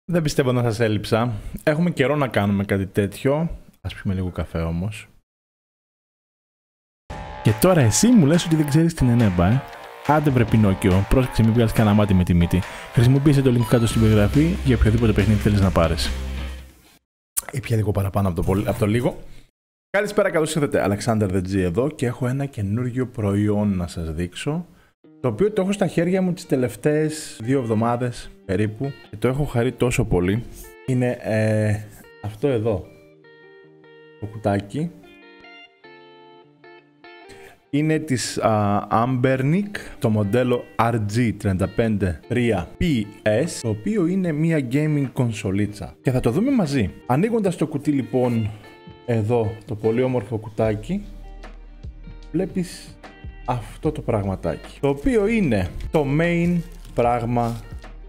Δεν πιστεύω να σας έλειψα. Έχουμε καιρό να κάνουμε κάτι τέτοιο. Ας πιούμε λίγο καφέ όμως. Και τώρα εσύ μου λες ότι δεν ξέρεις την ενέμπα, Άντε βρε Πινόκιο, πρόσεξε μην βγάλεις κανένα μάτι με τη μύτη. Χρησιμοποίησε το link κάτω στην περιγραφή για οποιοδήποτε παιχνίδι θέλεις να πάρεις. Ήπια λίγο παραπάνω από το λίγο. Καλησπέρα, καλώς ήρθατε. Alexander the G εδώ και έχω ένα καινούργιο προϊόν να σας δείξω. Το οποίο το έχω στα χέρια μου τις τελευταίες 2 εβδομάδες περίπου και το έχω χαρεί τόσο πολύ. Είναι αυτό εδώ το κουτάκι. Είναι της Ambernic, το μοντέλο RG353PS, το οποίο είναι μια gaming κονσολίτσα. Και θα το δούμε μαζί. Ανοίγοντας το κουτί λοιπόν, εδώ το πολύ όμορφο κουτάκι, βλέπεις αυτό το πραγματάκι, το οποίο είναι το main πράγμα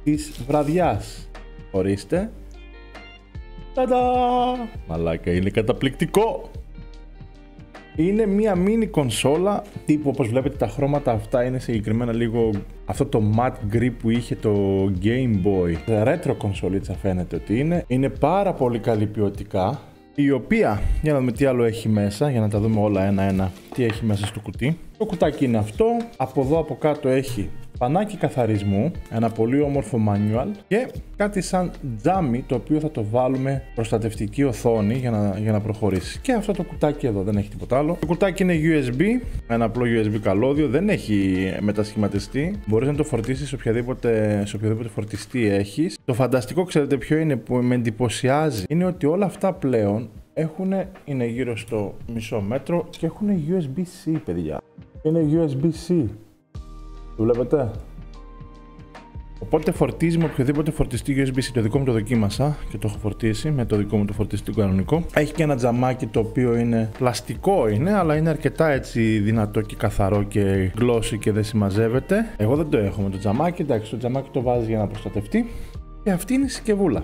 της βραδιάς. Ορίστε. Ταντά! Μαλάκα, είναι καταπληκτικό! Είναι μια mini κονσόλα τύπου, όπως βλέπετε τα χρώματα αυτά είναι συγκεκριμένα λίγο αυτό το matte grip που είχε το Game Boy. Retro κονσολίτσα φαίνεται ότι είναι. Είναι πάρα πολύ καλή ποιοτικά, η οποία, για να δούμε τι άλλο έχει μέσα, για να τα δούμε όλα ένα-ένα, τι έχει μέσα στο κουτί. Το κουτάκι είναι αυτό, από εδώ από κάτω έχει πανάκι καθαρισμού, ένα πολύ όμορφο manual και κάτι σαν τζάμι το οποίο θα το βάλουμε προστατευτική οθόνη για να προχωρήσει. Και αυτό το κουτάκι εδώ, δεν έχει τίποτα άλλο. Το κουτάκι είναι USB, ένα απλό USB καλώδιο, δεν έχει μετασχηματιστεί. Μπορείς να το φορτίσεις σε οποιοδήποτε φορτιστή έχεις. Το φανταστικό, ξέρετε ποιο είναι που με εντυπωσιάζει, είναι ότι όλα αυτά πλέον είναι γύρω στο μισό μέτρο και έχουν USB-C, παιδιά. Είναι USB-C. Το βλέπετε. Οπότε φορτίζει με οποιοδήποτε φορτιστή USB-C. Το δικό μου το δοκίμασα και το έχω φορτίσει με το δικό μου το φορτιστή κανονικό. Έχει και ένα τζαμάκι το οποίο είναι πλαστικό αλλά είναι αρκετά έτσι δυνατό και καθαρό και glossy και δεν συμμαζεύεται. Εγώ δεν το έχω με το τζαμάκι. Εντάξει, το τζαμάκι το βάζει για να προστατευτεί. Και αυτή είναι η συσκευούλα.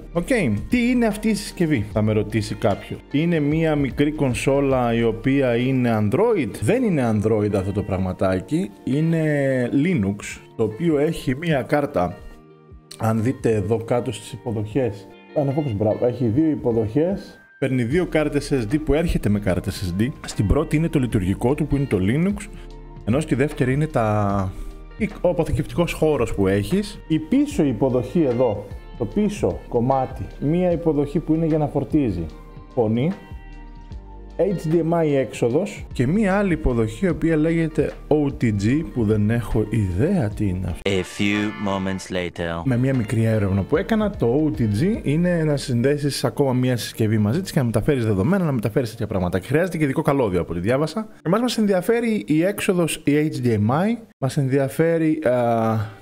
Τι είναι αυτή η συσκευή, θα με ρωτήσει κάποιος. Είναι μία μικρή κονσόλα η οποία είναι Android. Δεν είναι Android αυτό το πραγματάκι. Είναι Linux, το οποίο έχει μία κάρτα. Αν δείτε εδώ κάτω στις υποδοχές, έχει 2 υποδοχές. Παίρνει 2 κάρτες SD που έρχεται με κάρτες SD. Στην πρώτη είναι το λειτουργικό του που είναι το Linux, ενώ στη δεύτερη είναι ο αποθηκευτικός χώρος που έχεις. Η πίσω υποδοχή εδώ, το πίσω κομμάτι, μία υποδοχή που είναι για να φορτίζει φωνή, HDMI έξοδος και μία άλλη υποδοχή η οποία λέγεται OTG που δεν έχω ιδέα τι είναι αυτό. A few moments later. Με μία μικρή έρευνα που έκανα, το OTG είναι να συνδέσεις ακόμα μία συσκευή μαζί της και να μεταφέρεις δεδομένα, να μεταφέρεις τέτοια πράγματα. Και χρειάζεται και ειδικό καλώδιο από ό,τι διάβασα. Εμάς μας ενδιαφέρει η έξοδος, η HDMI, μας ενδιαφέρει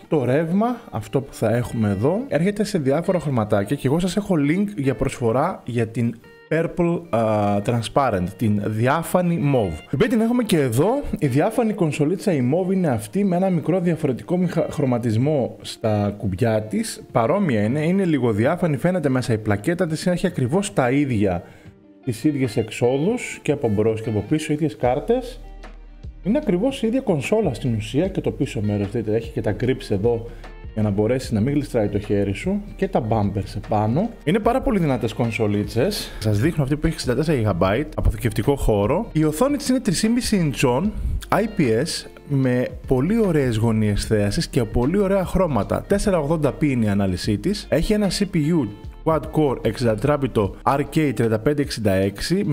το ρεύμα, αυτό που θα έχουμε εδώ. Έρχεται σε διάφορα χρωματάκια και εγώ σας έχω link για προσφορά για την Purple Transparent, την διάφανη mauve. Επειδή την έχουμε και εδώ, η διάφανη κονσολίτσα η mauve είναι αυτή με ένα μικρό διαφορετικό χρωματισμό στα κουμπιά της. Παρόμοια είναι λίγο διάφανη, φαίνεται μέσα η πλακέτα της, έχει ακριβώς τα ίδια, τις ίδιες εξόδους και από μπρος και από πίσω, ίδιες κάρτες. Είναι ακριβώς η ίδια κονσόλα στην ουσία και το πίσω μέρος, δείτε, έχει και τα grips εδώ για να μπορέσει να μην γλιστράει το χέρι σου και τα bumpers επάνω. Είναι πάρα πολύ δυνατές κονσολίτσες. Σας δείχνω αυτή που έχει 64 GB αποθηκευτικό χώρο. Η οθόνη της είναι 3,5 ιντσών IPS με πολύ ωραίες γωνίες θέασης και πολύ ωραία χρώματα. 480p είναι η ανάλυση της. Έχει ένα CPU quad-core 64-bit RK3566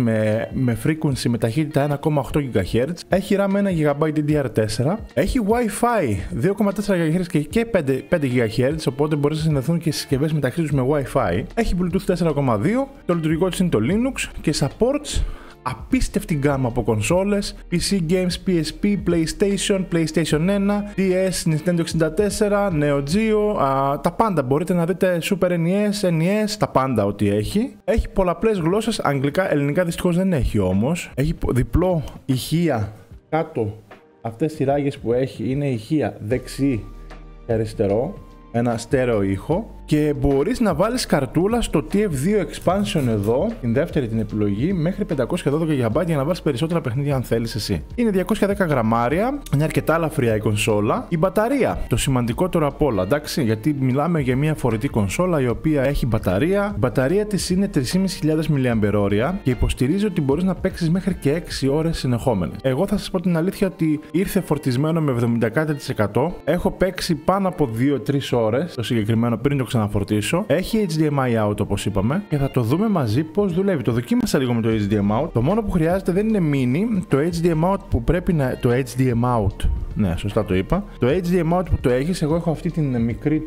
με frequency με ταχύτητα 1,8 GHz. Έχει RAM 1 GB DDR4. Έχει Wi-Fi 2,4 GHz και 5 GHz, οπότε μπορεί να συνδεθούν και συσκευές μεταξύ τους με Wi-Fi. Έχει Bluetooth 4,2. Το λειτουργικό της είναι το Linux και supports απίστευτη γκάμα από κονσόλες, PC Games, PSP, PlayStation, PlayStation 1, DS, Nintendo 64, Neo Geo, τα πάντα. Μπορείτε να δείτε Super NES, NES, τα πάντα ό,τι έχει. Έχει πολλαπλές γλώσσες, αγγλικά, ελληνικά δυστυχώς δεν έχει όμως. Έχει διπλό ηχεία κάτω. Αυτές οι ράγες που έχει είναι ηχεία δεξί και αριστερό, ένα στέρεο ήχο. Και μπορείς να βάλεις καρτούλα στο TF2 expansion εδώ, την δεύτερη την επιλογή, μέχρι 512 GB για να βάλεις περισσότερα παιχνίδια αν θέλεις εσύ. Είναι 210 γραμμάρια, είναι αρκετά ελαφριά η κονσόλα. Η μπαταρία, το σημαντικότερο απ' όλα, εντάξει, γιατί μιλάμε για μια φορητή κονσόλα η οποία έχει μπαταρία. Η μπαταρία της είναι 3.500 mAh και υποστηρίζει ότι μπορείς να παίξεις μέχρι και 6 ώρες συνεχόμενες. Εγώ θα σας πω την αλήθεια ότι ήρθε φορτισμένο με 70%. Έχω παίξει πάνω από 2-3 ώρες το συγκεκριμένο πριν το ξαναφορτίσω. Έχει HDMI out όπως είπαμε και θα το δούμε μαζί πώς δουλεύει. Το δοκίμασα λίγο με το HDMI out. Το μόνο που χρειάζεται δεν είναι mini. Το HDMI out που πρέπει να. Το HDMI out. Ναι, σωστά το είπα. Το HDMI out που το έχεις, εγώ έχω αυτή την μικρή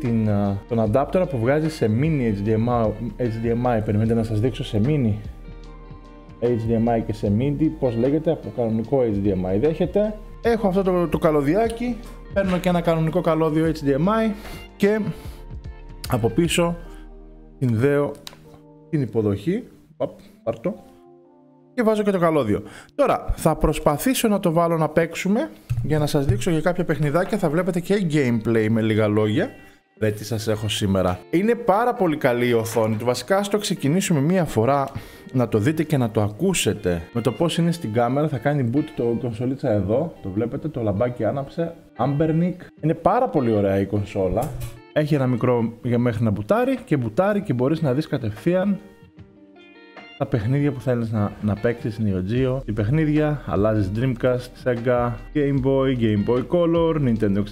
τον adapter που βγάζει σε mini HDMI. Περιμένετε να σας δείξω σε mini HDMI και σε MIDI. Πώς λέγεται, από κανονικό HDMI δέχεται. Έχω αυτό το καλωδιάκι. Παίρνω και ένα κανονικό καλώδιο HDMI και από πίσω συνδέω την υποδοχή. Πάρτο. Και βάζω και το καλώδιο. Τώρα θα προσπαθήσω να το βάλω να παίξουμε για να σας δείξω για κάποια παιχνιδάκια. Θα βλέπετε και gameplay με λίγα λόγια. Δεν τι σας έχω σήμερα. Είναι πάρα πολύ καλή η οθόνη του. Βασικά ας το ξεκινήσουμε μία φορά να το δείτε και να το ακούσετε με το πώς είναι στην κάμερα. Θα κάνει boot το κονσολίτσα εδώ. Το βλέπετε, το λαμπάκι άναψε. Ambernic. Είναι πάρα πολύ ωραία η κονσόλα. Έχει ένα μικρό για μέχρι να μπουτάρει και μπορείς να δεις κατευθείαν τα παιχνίδια που θέλεις να παίξεις. Neo Geo, οι παιχνίδια, αλλάζεις Dreamcast, Sega, Game Boy, Game Boy Color, Nintendo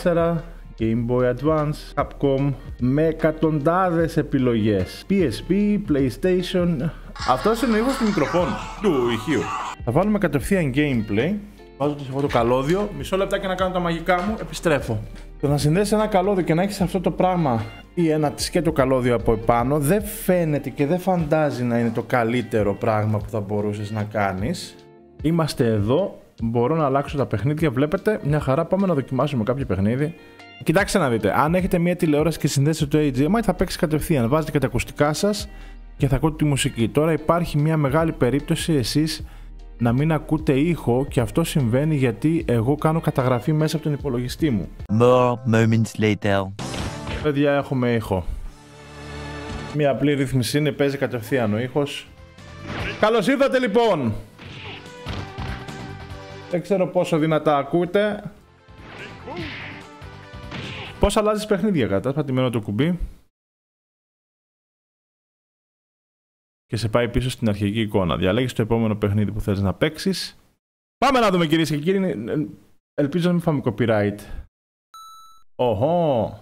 64, Game Boy Advance, Capcom, με εκατοντάδες επιλογές. PSP, PlayStation. Αυτός είναι ο ήχος του μικροφόνου, του ηχείου. Θα βάλουμε κατευθείαν gameplay. Βάζω το σε αυτό το καλώδιο. Μισό λεπτάκι να κάνω τα μαγικά μου, επιστρέφω. Το να συνδέσεις ένα καλώδιο και να έχεις αυτό το πράγμα ή ένα σκέτο καλώδιο από επάνω δεν φαίνεται και δεν φαντάζει να είναι το καλύτερο πράγμα που θα μπορούσες να κάνεις. Είμαστε εδώ, μπορώ να αλλάξω τα παιχνίδια, βλέπετε, μια χαρά. Πάμε να δοκιμάσουμε κάποιο παιχνίδι. Κοιτάξτε να δείτε, αν έχετε μια τηλεόραση και συνδέσετε το HDMI θα παίξει κατευθείαν. Βάζετε και τα ακουστικά σας και θα ακούτε τη μουσική. Τώρα υπάρχει μια μεγάλη περίπτωση εσείς να μην ακούτε ήχο και αυτό συμβαίνει γιατί εγώ κάνω καταγραφή μέσα από τον υπολογιστή μου. More moments later. Παιδιά, έχουμε ήχο. Μια απλή ρύθμιση είναι, παίζει κατευθείαν ο ήχος. Καλώς ήρθατε λοιπόν! Δεν ξέρω πόσο δυνατά ακούτε. Πώς αλλάζεις παιχνίδια κατά, πατημένο το κουμπί. Και σε πάει πίσω στην αρχική εικόνα. Διαλέγεις το επόμενο παιχνίδι που θες να παίξεις. Πάμε να δούμε κυρίες και κύριοι. Ελπίζω να μην φάμε copyright. Οχο.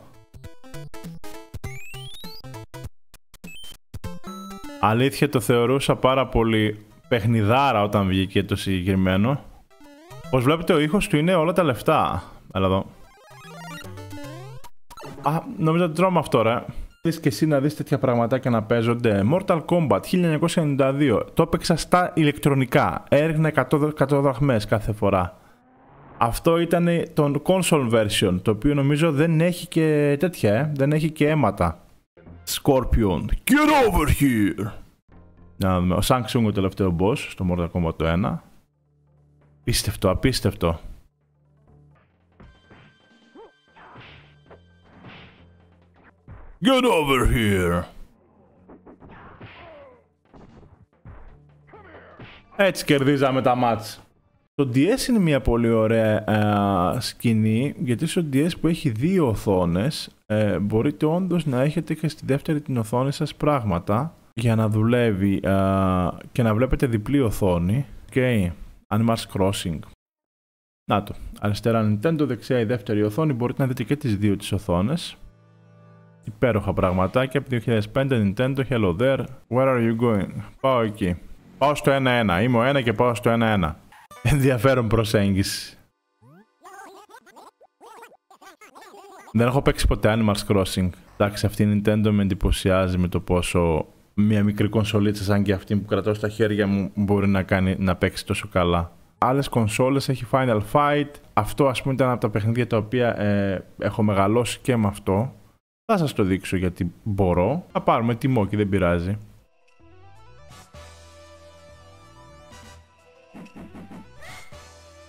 Αλήθεια το θεωρούσα πάρα πολύ παιχνιδάρα όταν βγήκε το συγκεκριμένο. Όπως βλέπετε ο ήχος του είναι όλα τα λεφτά. Έλα εδώ. Α, νομίζω ότι τρώμε αυτό ρε. Θες και εσύ να δεις τέτοια πραγματάκια να παίζονται. Mortal Kombat 1992. Το έπαιξα στα ηλεκτρονικά. Έριχνα 100 δραχμές κάθε φορά. Αυτό ήταν το console version. Το οποίο νομίζω δεν έχει και τέτοια, δεν έχει και αίματα. Scorpion. Get over here! Να δούμε. Ο Shang Tsung ο τελευταίο boss στο Mortal Kombat το 1. Απίστευτο, απίστευτο. Get over here! Έτσι κερδίζαμε τα μάτς. Το DS είναι μια πολύ ωραία σκηνή, γιατί στο DS που έχει δύο οθόνες μπορείτε όντως να έχετε και στη δεύτερη την οθόνη σας πράγματα για να δουλεύει και να βλέπετε διπλή οθόνη. Okay. Animals Crossing. Να το. Αριστερά Nintendo, δεξιά η δεύτερη οθόνη. Μπορείτε να δείτε και τις δύο τις οθόνες. Υπέροχα πραγματάκια από το 2005 Nintendo. Hello there. Where are you going? Πάω εκεί. Πάω στο 1-1. Είμαι ο 1 και πάω στο 1-1. Ενδιαφέρον προσέγγιση. Δεν έχω παίξει ποτέ Animals Crossing. Εντάξει, αυτή η Nintendo με εντυπωσιάζει με το πόσο μια μικρή κονσολίτσα σαν και αυτή που κρατάω στα χέρια μου μπορεί να παίξει τόσο καλά. Άλλες κονσόλες έχει Final Fight. Αυτό ας πούμε ήταν από τα παιχνίδια τα οποία έχω μεγαλώσει και με αυτό. Θα σας το δείξω γιατί μπορώ. Θα πάρουμε τιμό και δεν πειράζει.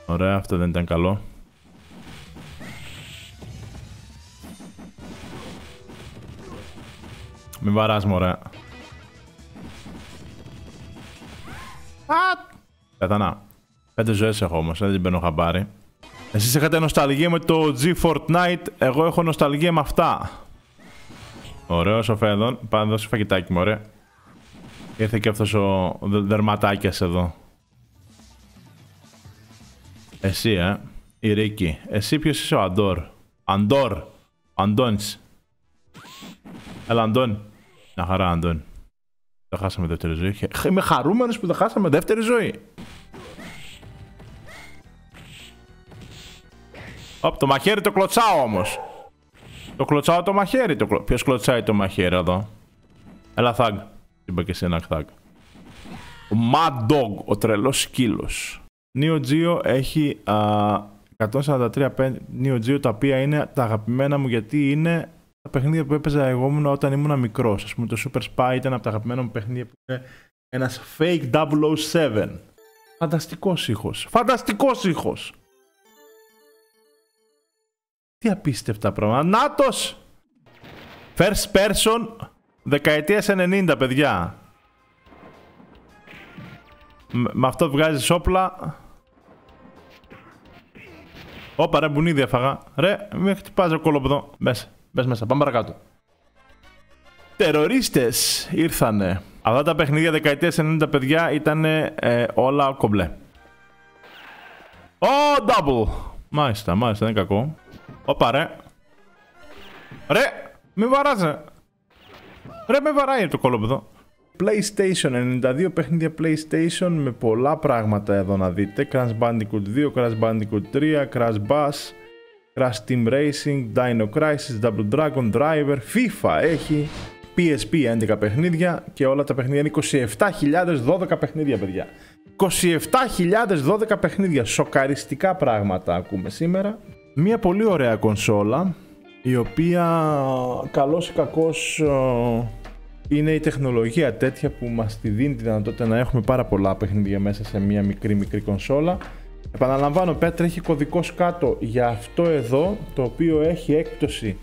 Ωραία, αυτό δεν ήταν καλό. Μην βαράς μωρέ. Πέθανα. 5 ζωές έχω όμως, δεν την παίρνω χαμπάρι. Εσείς είχατε νοσταλγία με το G Fortnite, εγώ έχω νοσταλγία με αυτά. Ωραίος ο Φέδων, πάμε δώσει φαγητάκι μωρέ. Ήρθε και αυτός ο δερματάκιας εδώ. Εσύ η Ρίκη. Εσύ ποιος είσαι ο Αντόρ? Αντώνης. Έλα Αντώνη. Μια χαρά Αντώνη. Δεν χάσαμε δεύτερη ζωή. Είμαι χαρούμενος που δεν χάσαμε δεύτερη ζωή. Το μαχαίρι το κλωτσάω όμως. Το κλωτσάω το μαχαίρι. Ποιος κλωτσάει το μαχαίρι εδώ? Έλα Θάγκ. Είπα και εσύ ένα Θάγκ. Ο Mad Dog, ο τρελός σκύλος. Neo Geo έχει 143 Neo Geo, τα οποία είναι τα αγαπημένα μου γιατί είναι τα παιχνίδια που έπαιζα εγώ όταν ήμουν μικρός. Ας πούμε το Super Spy ήταν από τα αγαπημένα μου παιχνίδια που είναι ένας fake 007. Φανταστικός ήχος. Φανταστικός ήχος. Τι απίστευτα πράγματα. Νάτος! First person δεκαετίας 90, παιδιά. Με αυτό βγάζεις όπλα. Όπα ρε, μπουνίδι έφαγα. Ρε, μην χτυπάς ρε κολοπεδό. Μέσα, μπες μέσα, πάμε παρακάτω. Τερορίστες ήρθανε. Αυτά τα παιχνίδια δεκαετίας 90, παιδιά, ήταν όλα κομπλέ. Double! Μάλιστα, δεν είναι κακό. Όπα ρε. Ρε, μην βαράζε. Ρε, με βαράει το κολοπεδό. PlayStation, 92 παιχνίδια PlayStation με πολλά πράγματα εδώ να δείτε. Crash Bandicoot 2, Crash Bandicoot 3, Crash Bass, Crash Team Racing, Dino Crisis, Double Dragon, Driver, FIFA έχει, PSP 11 παιχνίδια και όλα τα παιχνίδια είναι 27.012 παιχνίδια, παιδιά. 27.012 παιχνίδια, σοκαριστικά πράγματα ακούμε σήμερα. Μια πολύ ωραία κονσόλα, η οποία καλώς ή κακώς είναι η τεχνολογία τέτοια που μας τη δίνει τη δυνατότητα να έχουμε πάρα πολλά παιχνίδια μέσα σε μια μικρή κονσόλα. Επαναλαμβάνω, πέρα τρέχει κωδικός κάτω για αυτό εδώ, το οποίο έχει έκπτωση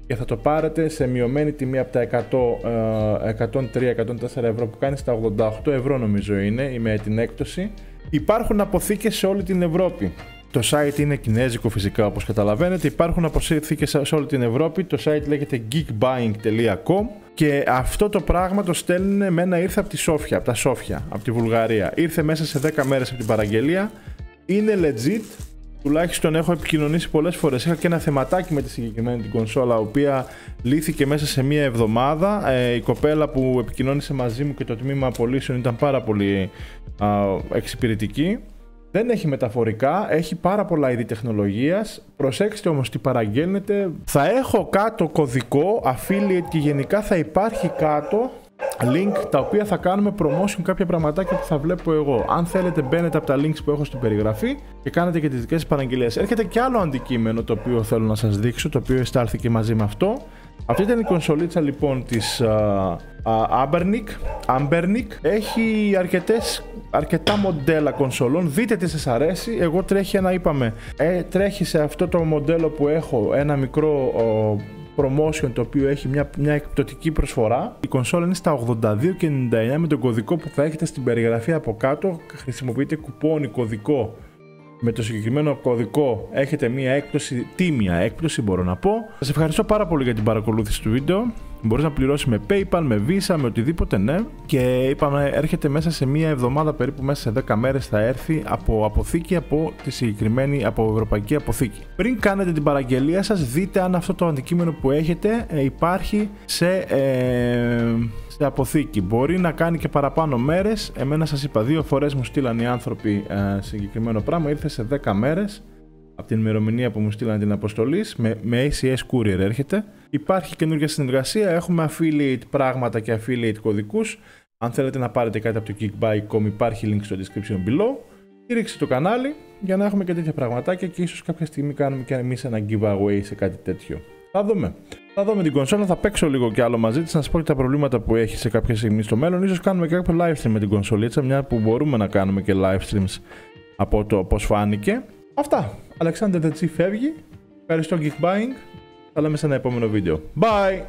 και θα το πάρετε σε μειωμένη τιμή από τα 103-104 ευρώ που κάνει στα 88 ευρώ νομίζω είναι με την έκπτωση. Υπάρχουν αποθήκες σε όλη την Ευρώπη. Το site είναι κινέζικο φυσικά όπως καταλαβαίνετε. Υπάρχουν αποθήκες σε όλη την Ευρώπη. Το site λέγεται geekbuying.com και αυτό το πράγμα το στέλνουν με ένα ήρθε από τη Σόφια, από τα Σόφια, από τη Βουλγαρία. Ήρθε μέσα σε 10 μέρες από την παραγγελία. Είναι legit. Τουλάχιστον έχω επικοινωνήσει πολλές φορές. Είχα και ένα θεματάκι με τη συγκεκριμένη την κονσόλα, η οποία λύθηκε μέσα σε μία εβδομάδα. Η κοπέλα που επικοινώνησε μαζί μου και το τμήμα απολύσεων ήταν πάρα πολύ εξυπηρετική. Δεν έχει μεταφορικά, έχει πάρα πολλά είδη τεχνολογίας. Προσέξτε όμως τι παραγγέλνετε. Θα έχω κάτω κωδικό affiliate και γενικά θα υπάρχει κάτω link τα οποία θα κάνουμε promotion κάποια πραγματάκια που θα βλέπω εγώ. Αν θέλετε μπαίνετε από τα links που έχω στην περιγραφή και κάνετε και τις δικές σας παραγγελίες. Έρχεται και άλλο αντικείμενο το οποίο θέλω να σας δείξω, το οποίο εστάλθηκε μαζί με αυτό. Αυτή ήταν η κονσολίτσα λοιπόν της Ambernic. Έχει αρκετά μοντέλα κονσολών. Δείτε τι σας αρέσει. Εγώ τρέχει τρέχει σε αυτό το μοντέλο που έχω ένα μικρό promotion το οποίο έχει μια εκπτωτική προσφορά. Η κονσόλα είναι στα 82,99 με τον κωδικό που θα έχετε στην περιγραφή από κάτω. Χρησιμοποιείτε κουπόνι κωδικό. Με το συγκεκριμένο κωδικό έχετε μια έκπτωση, τίμια έκπτωση μπορώ να πω. Σας ευχαριστώ πάρα πολύ για την παρακολούθηση του βίντεο. Μπορείς να πληρώσεις με PayPal, με Visa, με οτιδήποτε, ναι. Και είπαμε έρχεται μέσα σε μια εβδομάδα περίπου, μέσα σε 10 μέρες θα έρθει από αποθήκη, από τη συγκεκριμένη, από ευρωπαϊκή αποθήκη. Πριν κάνετε την παραγγελία σας, δείτε αν αυτό το αντικείμενο που έχετε υπάρχει σε αποθήκη. Μπορεί να κάνει και παραπάνω μέρες. Εμένα σας είπα 2 φορές μου στείλαν οι άνθρωποι συγκεκριμένο πράγμα. Ήρθε σε 10 μέρες από την ημερομηνία που μου στείλαν την αποστολή. Με ACS Courier έρχεται. Υπάρχει καινούργια συνεργασία. Έχουμε affiliate πράγματα και affiliate κωδικούς. Αν θέλετε να πάρετε κάτι από το geekbuy.com, υπάρχει link στο description below. Στήριξτε το κανάλι για να έχουμε και τέτοια πραγματάκια και ίσως κάποια στιγμή κάνουμε και εμείς ένα giveaway σε κάτι τέτοιο. Θα δούμε την κονσόλα, θα παίξω λίγο κι άλλο μαζί της, να σας πω και τα προβλήματα που έχει σε κάποια στιγμή στο μέλλον. Ίσως κάνουμε και κάποιο live stream με την κονσολίτσα, μια που μπορούμε να κάνουμε και live streams από το πώς φάνηκε. Αυτά. Alexander the G φεύγει. Ευχαριστώ Geek Buying. Θα λέμε σε ένα επόμενο βίντεο. Bye!